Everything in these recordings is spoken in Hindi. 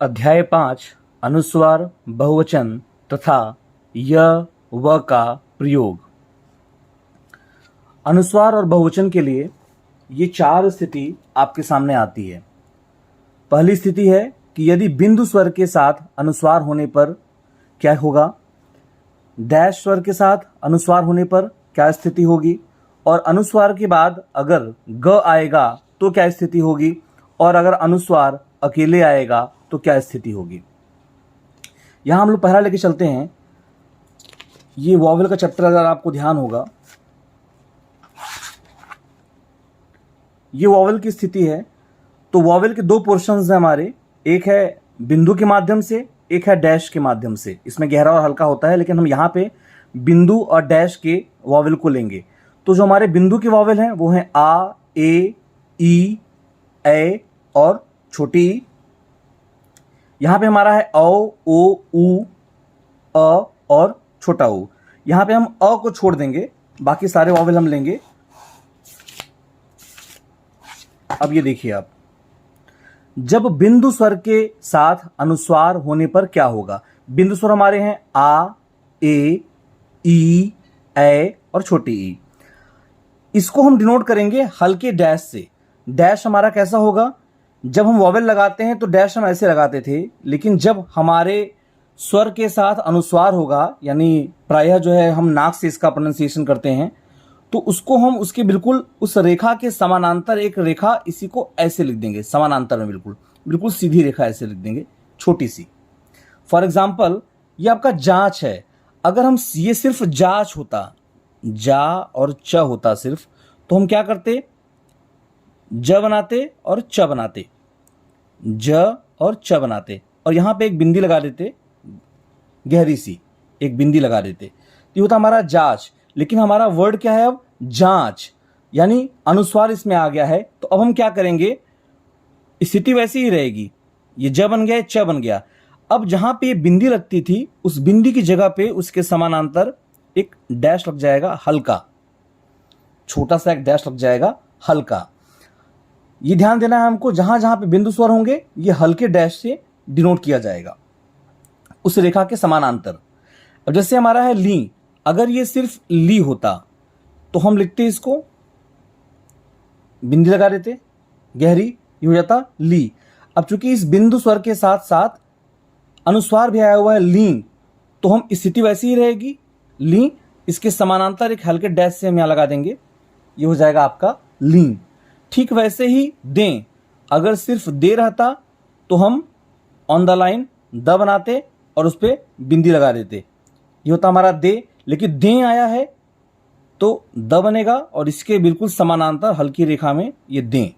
अध्याय 5 अनुस्वार बहुवचन तथा य व का प्रयोग। अनुस्वार और बहुवचन के लिए ये चार स्थिति आपके सामने आती है। पहली स्थिति है कि यदि बिंदु स्वर के साथ अनुस्वार होने पर क्या होगा, डैश स्वर के साथ अनुस्वार होने पर क्या स्थिति होगी, और अनुस्वार के बाद अगर ग आएगा तो क्या स्थिति होगी, और अगर अनुस्वार अकेले आएगा तो क्या स्थिति होगी। यहां हम लोग पहला लेके चलते हैं। ये वॉवेल का चैप्टर अगर आपको ध्यान होगा, ये वॉवेल की स्थिति है। तो वॉवेल के दो पोर्शंस हैं हमारे, एक है बिंदु के माध्यम से, एक है डैश के माध्यम से। इसमें गहरा और हल्का होता है, लेकिन हम यहाँ पे बिंदु और डैश के वॉवेल को लेंगे। तो जो हमारे बिंदु के वॉवेल हैं वो हैं आ, ए, ई, ए और छोटी ई। यहाँ पे हमारा है औ, ओ, उ, अ और छोटा उ। यहाँ पे हम अ को छोड़ देंगे, बाकी सारे वॉवेल हम लेंगे। अब ये देखिए आप, जब बिंदु स्वर के साथ अनुस्वार होने पर क्या होगा। बिंदु स्वर हमारे हैं आ, ए, ई, ए और छोटी ई। इसको हम डिनोट करेंगे हल्के डैश से। डैश हमारा कैसा होगा, जब हम वॉवेल लगाते हैं तो डैश हम ऐसे लगाते थे, लेकिन जब हमारे स्वर के साथ अनुस्वार होगा, यानी प्रायः जो है हम नाक से इसका प्रोनाउंसिएशन करते हैं, तो उसको हम उसके बिल्कुल उस रेखा के समानांतर एक रेखा इसी को ऐसे लिख देंगे, समानांतर में बिल्कुल बिल्कुल सीधी रेखा ऐसे लिख देंगे, छोटी सी। फॉर एग्जाम्पल ये आपका जांच है। अगर हम ये सिर्फ जांच होता, जा और च होता सिर्फ, तो हम क्या करते, ज बनाते और च बनाते, ज और च बनाते, और यहां पे एक बिंदी लगा देते, गहरी सी एक बिंदी लगा देते। ये होता हमारा जांच। लेकिन हमारा वर्ड क्या है अब, जांच, यानी अनुस्वार इसमें आ गया है। तो अब हम क्या करेंगे, स्थिति वैसी ही रहेगी। ये ज बन गया, च बन गया। अब जहां पे ये बिंदी लगती थी, उस बिंदी की जगह पे उसके समानांतर एक डैश लग जाएगा हल्का, छोटा सा एक डैश लग जाएगा हल्का। ये ध्यान देना है हमको, जहां जहां पे बिंदु स्वर होंगे ये हल्के डैश से डिनोट किया जाएगा उस रेखा के समानांतर। अब जैसे हमारा है ली, अगर ये सिर्फ ली होता तो हम लिखते इसको, बिंदी लगा देते गहरी, ये हो जाता ली। अब चूंकि इस बिंदु स्वर के साथ साथ अनुस्वार भी आया हुआ है लीन, तो हम स्थिति वैसी ही रहेगी, ली, इसके समानांतर एक हल्के डैश से हम यहां लगा देंगे, ये हो जाएगा आपका लीन। ठीक वैसे ही दें, अगर सिर्फ दे रहता तो हम ऑन द लाइन द बनाते और उस पर बिंदी लगा देते, ये होता हमारा दे। लेकिन दे आया है तो द बनेगा और इसके बिल्कुल समानांतर हल्की रेखा में ये दें।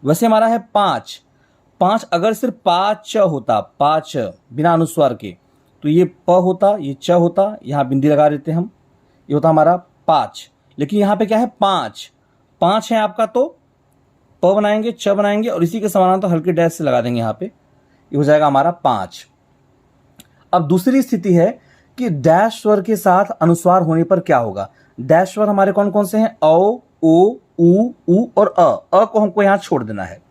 वैसे हमारा है पांच। पांच अगर सिर्फ पांच होता, पांच बिना अनुस्वार के, तो ये प होता, ये च होता, यहां बिंदी लगा देते हम, ये होता हमारा पांच। लेकिन यहां पे क्या है, पांच, पांच है आपका, तो प बनाएंगे, च बनाएंगे और इसी के समानांतर हल्के डैश से लगा देंगे यहां पे, ये हो जाएगा हमारा पांच। अब दूसरी स्थिति है कि डैश स्वर के साथ अनुस्वार होने पर क्या होगा। डैश स्वर हमारे कौन कौन से हैं, औ, ओ, उ और अ को हमको यहां छोड़ देना है।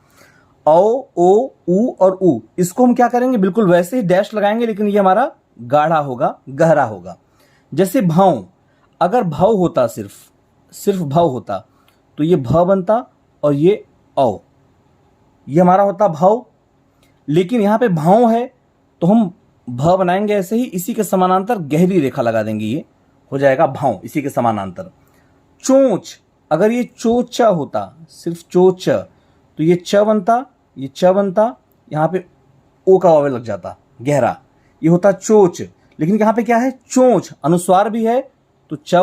औ, ओ, उ और उ, इसको हम क्या करेंगे, बिल्कुल वैसे ही डैश लगाएंगे, लेकिन ये हमारा गाढ़ा होगा, गहरा होगा। जैसे भाव, अगर भाव होता, सिर्फ भाव होता, तो ये भ बनता और ये औ, ये हमारा होता भाव। लेकिन यहां पे भाव है तो हम भ बनाएंगे ऐसे ही, इसी के समानांतर गहरी रेखा लगा देंगे, ये हो जाएगा भाव, इसी के समानांतर। चोंच, अगर ये चोच होता, सिर्फ चोच, तो ये च बनता, ये च बनता, यहां पे ओ का वावे लग जाता गहरा, ये होता चोच। लेकिन यहां पे क्या है, चोंच, अनुस्वार भी है तो च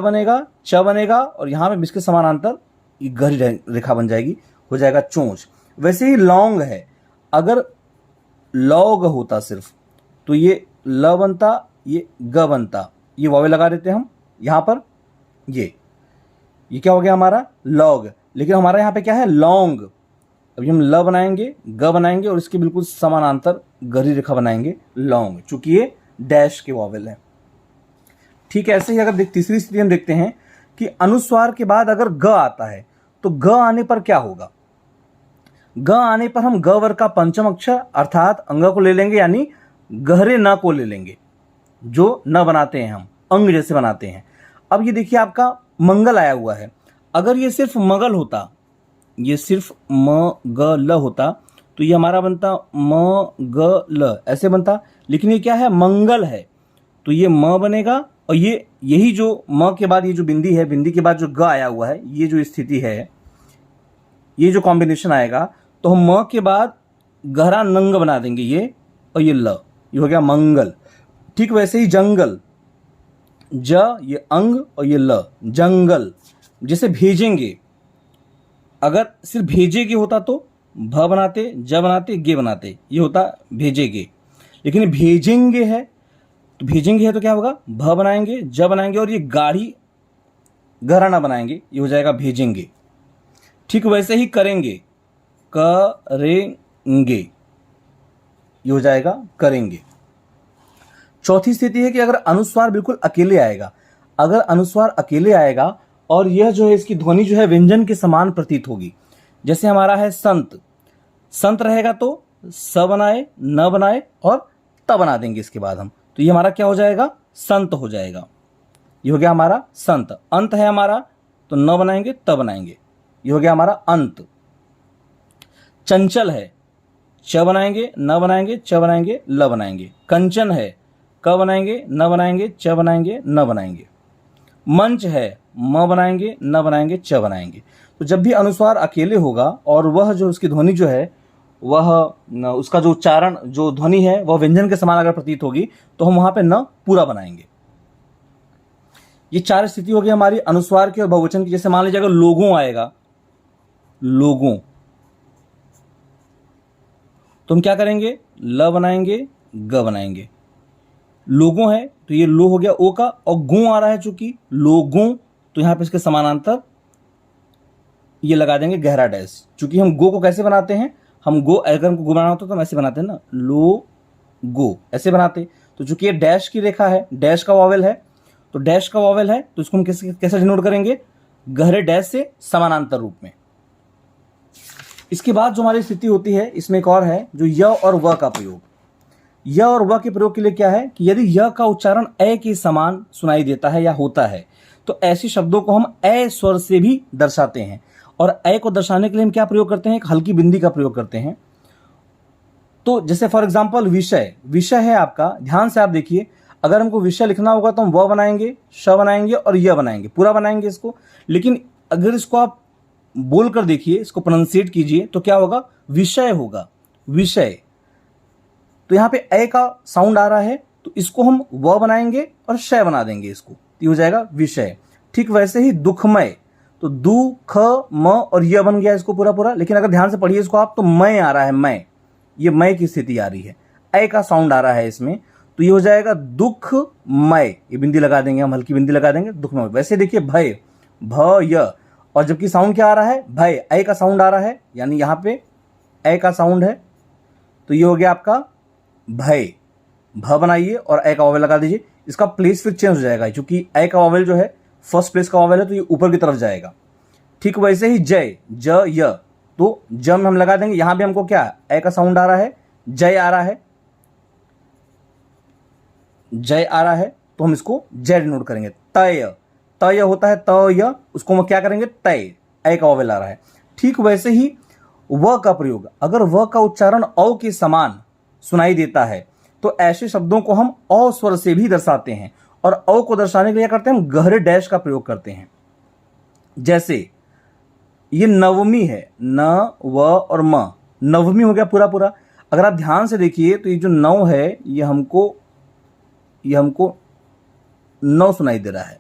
बनेगा और यहां पे इसके समानांतर ये गहरी रेखा बन जाएगी, हो जाएगा चोंच। वैसे ही लौंग है, अगर लौग होता सिर्फ, तो ये ल बनता, ये ग बनता, ये वावे लगा देते हम यहां पर, ये क्या हो गया हमारा लौग। लेकिन हमारा यहां पे क्या है, लौंग। अभी हम ल बनाएंगे, ग बनाएंगे और इसके बिल्कुल समानांतर गहरी रेखा बनाएंगे, लौंग, चूंकि ये डैश के वावेल है। ठीक है, ऐसे ही अगर तीसरी स्थिति हम देखते हैं कि अनुस्वार के बाद अगर ग आता है, तो ग आने पर क्या होगा। ग आने पर हम ग वर्ग का पंचम अक्षर अर्थात अंग को ले लेंगे, यानी गहरे न को ले लेंगे, जो न बनाते हैं हम, अंग जैसे बनाते हैं। अब ये देखिए आपका मंगल आया हुआ है, अगर ये सिर्फ मगल होता, ये सिर्फ म ग ल होता तो ये हमारा बनता म ग ल, ऐसे बनता। लेकिन ये क्या है, मंगल है, तो ये म बनेगा, और ये यही जो म के बाद ये जो बिंदी है, बिंदी के बाद जो ग आया हुआ है, ये जो स्थिति है, ये जो कॉम्बिनेशन आएगा, तो हम म के बाद गहरा नंग बना देंगे ये, और ये ल, ये हो गया मंगल। ठीक वैसे ही जंगल, ज ये अंग और ये ल, जंगल। जैसे भेजेंगे, अगर सिर्फ भेजेगे होता तो भ बनाते, ज बनाते, गे बनाते, ये होता भेजेगे। लेकिन भेजेंगे है, तो भेजेंगे है तो क्या होगा, भ बनाएंगे, ज बनाएंगे, और ये गाढ़ी गहरा ना बनाएंगे, ये हो जाएगा भेजेंगे। ठीक वैसे ही करेंगे, करेंगे, ये हो जाएगा करेंगे। चौथी स्थिति है कि अगर अनुस्वार बिल्कुल अकेले आएगा, अगर अनुस्वार अकेले आएगा और यह जो है इसकी ध्वनि जो है व्यंजन के समान प्रतीत होगी। जैसे हमारा है संत, संत रहेगा तो स बनाए, न बनाए और त बना देंगे इसके बाद हम, तो ये हमारा क्या हो जाएगा, संत हो जाएगा। ये हो गया हमारा संत। अंत है हमारा, तो न बनाएंगे, त बनाएंगे, ये हो गया हमारा अंत। चंचल है, च बनाएंगे, न बनाएंगे, च बनाएंगे, ल बनाएंगे। कंचन है, क बनाएंगे, न बनाएंगे, च बनाएंगे, न बनाएंगे। मंच है, म बनाएंगे, न बनाएंगे, च बनाएंगे। तो जब भी अनुस्वार अकेले होगा और वह जो उसकी ध्वनि जो है, वह उसका जो उच्चारण, जो ध्वनि है वह व्यंजन के समान अगर प्रतीत होगी, तो हम वहां पे न पूरा बनाएंगे। ये चार स्थिति होगी हमारी अनुस्वार की और बहुवचन की। जैसे मान लीजिए अगर लोगों आएगा, लोगों, तो हम क्या करेंगे, ल बनाएंगे, ग बनाएंगे। लोगों है तो ये लो हो गया ओ का, और गो आ रहा है चूंकि लोगों, तो यहां पे इसके समानांतर ये लगा देंगे गहरा डैश। चूंकि हम गो को कैसे बनाते हैं, हम गो, अगर हमको गो बनाना होता तो हम ऐसे बनाते हैं ना, लो गो, ऐसे बनाते। तो चूंकि ये डैश की रेखा है, डैश का वॉवेल है, तो डैश का वॉवेल है तो इसको हम कैसे डिनोट करेंगे, गहरे डैश से समानांतर रूप में। इसके बाद जो हमारी स्थिति होती है, इसमें एक और है जो य और व का प्रयोग। य और व के प्रयोग के लिए क्या है कि यदि य का उच्चारण ए के समान सुनाई देता है या होता है, तो ऐसे शब्दों को हम ए स्वर से भी दर्शाते हैं। और ए को दर्शाने के लिए हम क्या प्रयोग करते हैं, एक हल्की बिंदी का प्रयोग करते हैं। तो जैसे फॉर एग्जाम्पल विषय, विषय है आपका, ध्यान से आप देखिए, अगर हमको विषय लिखना होगा तो हम व बनाएंगे, श बनाएंगे और य बनाएंगे, पूरा बनाएंगे इसको। लेकिन अगर इसको आप बोल कर देखिए, इसको प्रोनाउंसिएट कीजिए, तो क्या होगा, विषय होगा, विषय। तो यहाँ पे ए का साउंड आ रहा है, तो इसको हम व बनाएंगे और शय बना देंगे इसको, तो हो जाएगा विषय। ठीक वैसे ही दुखमय, तो दु, ख, म और य बन गया इसको पूरा पूरा। लेकिन अगर ध्यान से पढ़िए इसको आप, तो मय आ रहा है, मय, ये मय की स्थिति आ रही है, ए का साउंड आ रहा है इसमें, तो ये हो जाएगा दुखमय। ये बिंदी लगा देंगे हम, हल्की बिंदी लगा देंगे, दुखमय। वैसे देखिए भय, भय, और जबकि साउंड क्या आ रहा है, भय, ए का साउंड आ रहा है, यानी यहाँ पे ए का साउंड है, तो ये हो गया आपका भय। भ बनाइए और ए का वॉवेल लगा दीजिए, इसका प्लेस फिर चेंज हो जाएगा, क्योंकि ए का वॉवेल जो है फर्स्ट प्लेस का वॉवेल है, तो ये ऊपर की तरफ जाएगा। ठीक वैसे ही जय, ज, य, तो ज में हम लगा देंगे, यहां भी हमको क्या, ए का साउंड आ रहा है, जय आ रहा है, जय आ रहा है, तो हम इसको जय डिनोट करेंगे। तय, तय होता है तय, उसको हम क्या करेंगे, तय, ए का वॉवेल आ रहा है। ठीक वैसे ही व का प्रयोग, अगर व का उच्चारण औ के समान सुनाई देता है, तो ऐसे शब्दों को हम औ स्वर से भी दर्शाते हैं। और औ को दर्शाने के लिए क्या करते हैं, हम गहरे डैश का प्रयोग करते हैं। जैसे ये नवमी है, न, व और म, नवमी हो गया पूरा पूरा। अगर आप ध्यान से देखिए तो ये जो नौ है, ये हमको नौ सुनाई दे रहा है,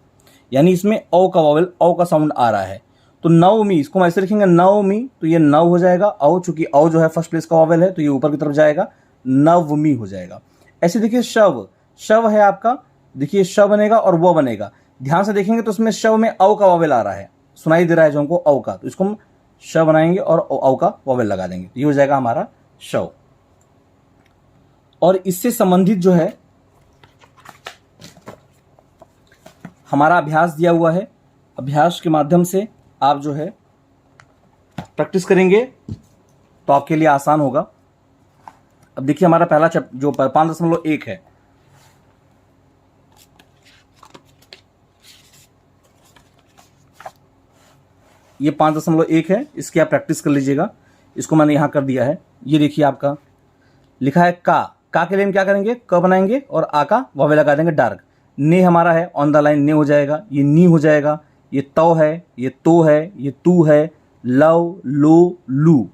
यानी इसमें औ का वॉवेल, औ का साउंड आ रहा है। तो नवमी, इसको हम ऐसे लिखेंगे नवमी, तो ये नव हो जाएगा, औ, चूंकि औ जो है फर्स्ट प्लेस का वॉवेल है, तो ये ऊपर की तरफ जाएगा, नवमी हो जाएगा। ऐसे देखिए शव, शव है आपका, देखिए श बनेगा और वो बनेगा। ध्यान से देखेंगे तो उसमें शव में औ का वॉवेल आ रहा है, सुनाई दे रहा है जो हमको औ का, तो इसको हम श बनाएंगे और औ का वॉवेल लगा देंगे, ये हो जाएगा हमारा शव। और इससे संबंधित जो है हमारा अभ्यास दिया हुआ है, अभ्यास के माध्यम से आप जो है प्रैक्टिस करेंगे तो आपके लिए आसान होगा। अब देखिए हमारा पहला जो 5.1 है, ये 5.1 है, इसकी आप प्रैक्टिस कर लीजिएगा। इसको मैंने यहां कर दिया है। ये देखिए आपका लिखा है का के लिए हम क्या करेंगे, क बनाएंगे और आ का वावे लगा देंगे डार्क। ने हमारा है ऑन द लाइन, ने हो जाएगा, ये नी हो जाएगा, ये तो है, ये तो है, ये तू है, लव लो लू।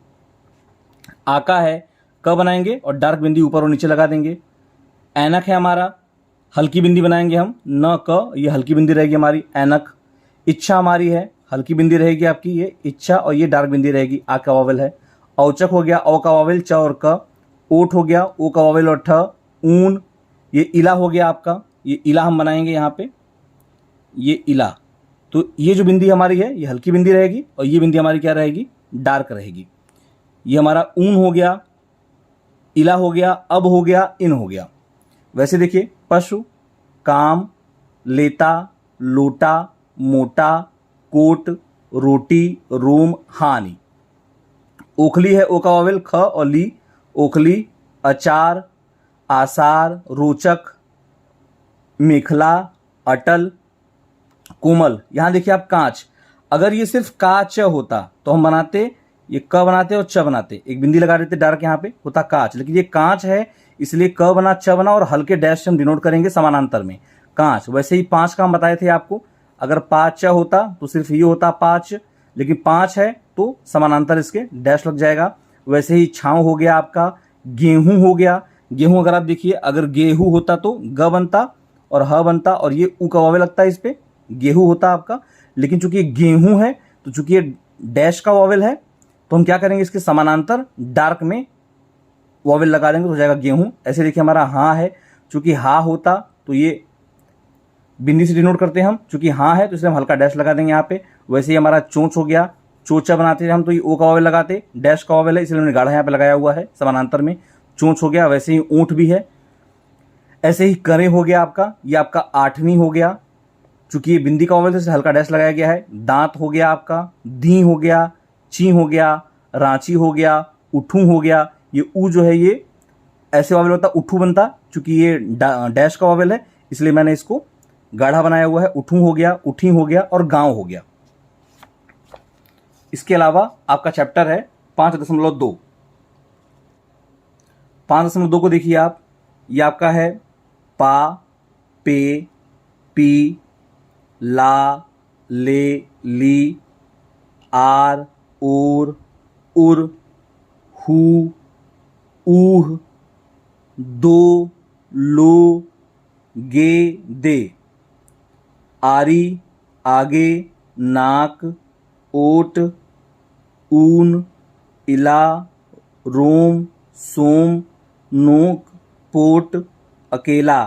आका है, क बनाएंगे और डार्क बिंदी ऊपर और नीचे लगा देंगे। ऐनक है हमारा, हल्की बिंदी बनाएंगे हम, न क, ये हल्की बिंदी रहेगी हमारी ऐनक। इच्छा हमारी है, हल्की बिंदी रहेगी आपकी, ये इच्छा, और ये डार्क बिंदी रहेगी, आ का वावल है। औचक हो गया, औ का वावल, च और क। ओठ हो गया, ओ का वावल और ठ। ऊन, ये इला हो गया आपका, ये इला हम बनाएंगे यहाँ पे, ये इला। तो ये जो बिंदी हमारी है ये हल्की बिंदी रहेगी और ये बिंदी हमारी क्या रहेगी, डार्क रहेगी। ये हमारा ऊन हो गया, इला हो गया, अब हो गया, इन हो गया। वैसे देखिए पशु, काम, लेता, लोटा, मोटा, कोट, रोटी, रोम, हानि। ओखली है, ओ का वावल, ख और ली, ओखली। अचार, आसार, रोचक, मेखला, अटल, कोमल। यहां देखिए आप कांच, अगर ये सिर्फ का च होता तो हम बनाते, ये क बनाते और च बनाते, एक बिंदी लगा देते डार्क, यहाँ पे होता कांच। लेकिन ये कांच है इसलिए क बना, च बना और हल्के डैश से हम डिनोट करेंगे समानांतर में, कांच। वैसे ही 5 का हम बताए थे आपको, अगर 5 होता तो सिर्फ ये होता 5, लेकिन 5 है तो समानांतर इसके डैश लग जाएगा। वैसे ही छांव हो गया आपका, गेहूं हो गया। गेहूं अगर आप देखिए, अगर गेहूं होता तो ग बनता और ह बनता और ये ऊ का वावे लगता है, इस पे गेहूं होता आपका। लेकिन चूंकि ये गेहूं है तो चूंकि ये डैश का वावेल है तो हम क्या करेंगे, इसके समानांतर डार्क में वावेल लगा देंगे तो हो जाएगा गेहूं। ऐसे देखिए हमारा हाँ है, चूंकि हा होता तो ये बिंदी से डिनोट करते हैं हम, चूंकि हाँ है तो इसलिए हम हल्का डैश लगा देंगे यहाँ पे। वैसे ही हमारा चोंच हो गया, चोचा बनाते हैं हम तो ये ओ का वावेल लगाते, डैश का वावेल है इसलिए हमने गाढ़ा यहाँ पे लगाया हुआ है समानांतर में, चोंच हो गया। वैसे ही ऊंट भी है। ऐसे ही करे हो गया आपका, ये आपका 8वीं हो गया, चूंकि ये बिंदी का वावेल से हल्का डैश लगाया गया है। दांत हो गया आपका, दी हो गया, ची हो गया, रांची हो गया, उठू हो गया। ये ऊ जो है ये ऐसे वावेल होता, उठू बनता, चूंकि ये डैश का वावेल है इसलिए मैंने इसको गाढ़ा बनाया हुआ है। उठू हो गया, उठी हो गया और गांव हो गया। इसके अलावा आपका चैप्टर है 5.2। 5.2 को देखिए आप, ये आपका है पा, पे, पी, ला, ले, ली, आर, ओर, उर, हु, ऊह, दो, लो, गे, दे। आरी, आगे, नाक, ओट, ऊन, इला, रोम, सोम, नोक, पोट, अकेला।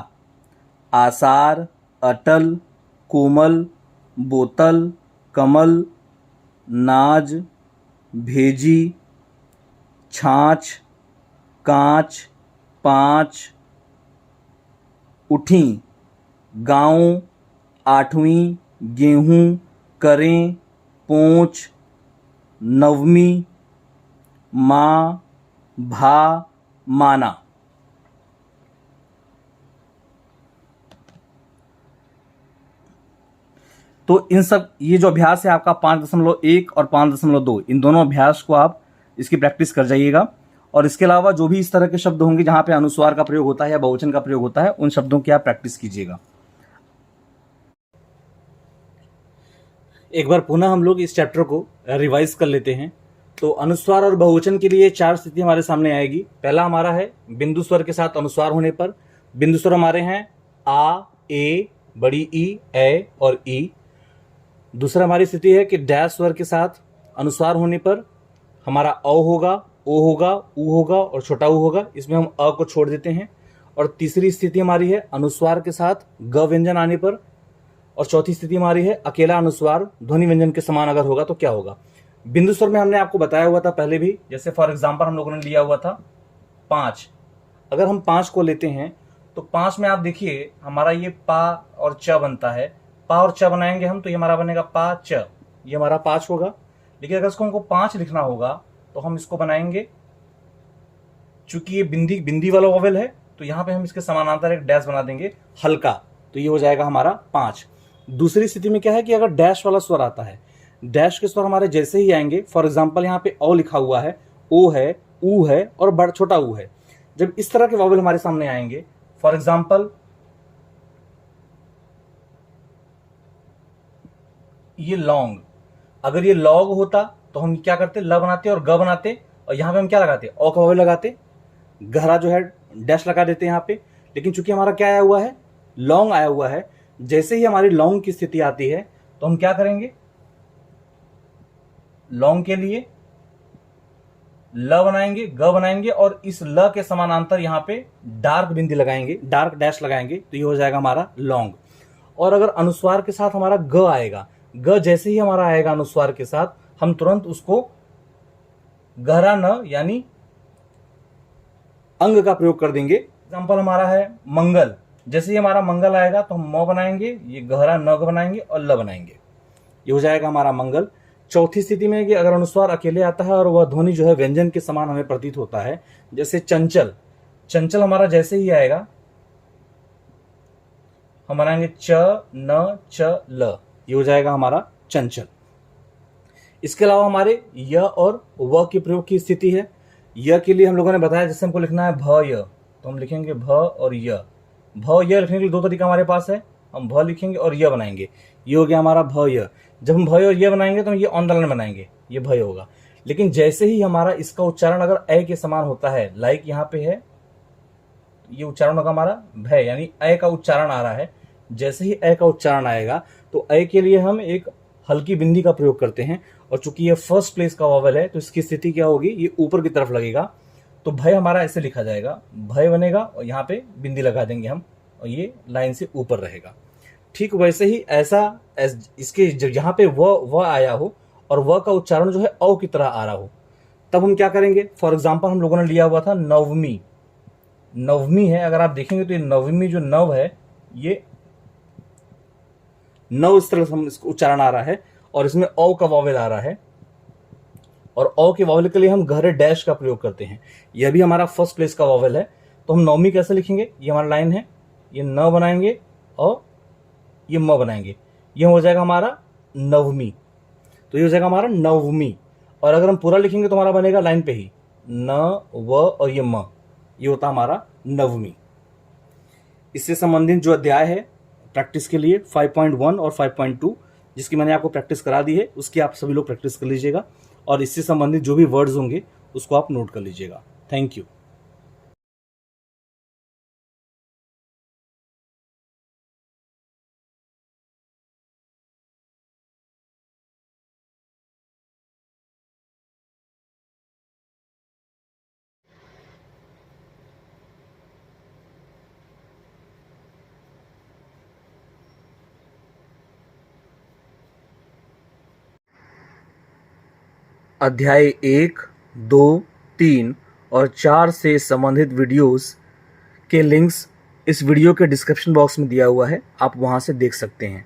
आसार, अटल, कोमल, बोतल, कमल, नाज, भेजी, छाछ, कांच, 5, उठी, गाँव, 8वीं, गेहूं, करें, पोंछ, 9वीं, माँ, भा, माना। तो इन सब, ये जो अभ्यास है आपका 5.1 और 5.2, इन दोनों अभ्यास को आप इसकी प्रैक्टिस कर जाइएगा। और इसके अलावा जो भी इस तरह के शब्द होंगे जहां पे अनुस्वार का प्रयोग होता है या बहुवचन का प्रयोग होता है, उन शब्दों की आप प्रैक्टिस कीजिएगा। एक बार पुनः हम लोग इस चैप्टर को रिवाइज कर लेते हैं। तो अनुस्वार और बहुवचन के लिए 4 स्थिति हमारे सामने आएगी। पहला हमारा है बिंदु स्वर के साथ अनुस्वार होने पर। बिंदु स्वर हमारे हैं आ, ए, बड़ी ई, ए और ई। दूसरा हमारी स्थिति है कि डैश स्वर के साथ अनुस्वार होने पर हमारा अ होगा, ओ होगा, ऊ होगा और छोटा ऊ होगा, इसमें हम अ को छोड़ देते हैं। और तीसरी स्थिति हमारी है अनुस्वार के साथ ग व्यंजन आने पर। और चौथी स्थिति हमारी है अकेला अनुस्वार ध्वनि व्यंजन के समान अगर होगा तो क्या होगा। बिंदु स्वर में हमने आपको बताया हुआ था पहले भी, जैसे फॉर एग्जाम्पल हम लोगों ने लिया हुआ था 5। अगर हम 5 को लेते हैं तो 5 में आप देखिए हमारा ये पा और च बनता है। पा और च बनाएंगे हम तो ये हमारा बनेगा पा च, ये हमारा 5 होगा। लेकिन अगर इसको हमको 5 लिखना होगा तो हम इसको बनाएंगे, चूंकि ये बिंदी बिंदी वाला वॉवेल है तो यहां पे हम इसके समानांतर एक डैश बना देंगे हल्का, तो ये हो जाएगा हमारा 5। दूसरी स्थिति में क्या है कि अगर डैश वाला स्वर आता है, डैश के स्वर हमारे जैसे ही आएंगे, फॉर एग्जाम्पल यहाँ पे ओ लिखा हुआ है, ओ है, ऊ है और बड़ा छोटा ऊ है, जब इस तरह के वॉवेल हमारे सामने आएंगे, फॉर एग्जाम्पल ये लॉन्ग, अगर ये लॉग होता तो हम क्या करते, ल बनाते और ग बनाते, और यहां पे हम क्या लगाते, ओ का वॉवेल लगाते, गहरा जो है डैश लगा देते यहाँ पे। लेकिन चूंकि हमारा क्या आया हुआ है, लॉन्ग आया हुआ है, जैसे ही हमारी लॉन्ग की स्थिति आती है तो हम क्या करेंगे, लॉन्ग के लिए ल बनाएंगे, ग बनाएंगे और इस ल के समानांतर यहां पे डार्क बिंदी लगाएंगे, डार्क डैश लगाएंगे, तो ये हो जाएगा हमारा लॉन्ग। और अगर अनुस्वार के साथ हमारा ग आएगा, ग जैसे ही हमारा आएगा अनुस्वार के साथ, हम तुरंत उसको गहरा न यानी अंग का प्रयोग कर देंगे। एग्जाम्पल हमारा है मंगल, जैसे ही हमारा मंगल आएगा तो हम म बनाएंगे, ये गहरा न बनाएंगे और ल बनाएंगे, ये हो जाएगा हमारा मंगल। चौथी स्थिति में कि अगर अनुस्वार अकेले आता है और वह ध्वनि जो है व्यंजन के समान हमें प्रतीत होता है, जैसे चंचल, चंचल हमारा जैसे ही आएगा हम बनाएंगे च न च ल, ये हो जाएगा हमारा चंचल। इसके अलावा हमारे य और व के प्रयोग की स्थिति है। य के लिए हम लोगों ने बताया, जैसे हमको लिखना है भ य, तो हम लिखेंगे भ और य। भ य लिखने के लिए दो तरीका हमारे पास है, हम भ लिखेंगे और य बनाएंगे, ये हो गया हमारा भ य। जब हम भ और य बनाएंगे तो हम ये ऑन द लाइन बनाएंगे, ये भय होगा। लेकिन जैसे ही हमारा इसका उच्चारण अगर ए के समान होता है, लाइक यहाँ पे है, ये उच्चारण होगा हमारा भय, यानी ए का उच्चारण आ रहा है, जैसे ही ए का उच्चारण आएगा तो ए के लिए हम एक हल्की बिंदी का प्रयोग करते हैं, और चूंकि ये फर्स्ट प्लेस का वॉवेल है तो इसकी स्थिति क्या होगी, ये ऊपर की तरफ लगेगा, तो भय हमारा ऐसे लिखा जाएगा, भय बनेगा और यहाँ पे बिंदी लगा देंगे हम, और ये लाइन से ऊपर रहेगा। ठीक वैसे ही ऐसा इसके जहां पे व आया हो और व का उच्चारण जो है औ की तरह आ रहा हो, तब हम क्या करेंगे, फॉर एग्जाम्पल हम लोगों ने लिया हुआ था नवमी, नवमी है, अगर आप देखेंगे तो ये नवमी जो नव है, ये नव इस तरह से इसको उच्चारण आ रहा है और इसमें औ का वॉवेल आ रहा है, और औ के वॉवेल के लिए हम गहरे डैश का प्रयोग करते हैं, यह भी हमारा फर्स्ट प्लेस का वॉवेल है। तो हम नवमी कैसे लिखेंगे, ये हमारा लाइन है, ये न बनाएंगे और ये म बनाएंगे, ये हो जाएगा हमारा नवमी, तो ये हो जाएगा हमारा नवमी। और अगर हम पूरा लिखेंगे तो हमारा बनेगा लाइन पे ही न व और ये म, ये होता हमारा नवमी। इससे संबंधित जो अध्याय है प्रैक्टिस के लिए 5.1 और 5.2, जिसकी मैंने आपको प्रैक्टिस करा दी है, उसकी आप सभी लोग प्रैक्टिस कर लीजिएगा, और इससे संबंधित जो भी वर्ड्स होंगे उसको आप नोट कर लीजिएगा। Thank you. अध्याय 1, 2, 3 और 4 से संबंधित वीडियोस के लिंक्स इस वीडियो के डिस्क्रिप्शन बॉक्स में दिया हुआ है, आप वहां से देख सकते हैं।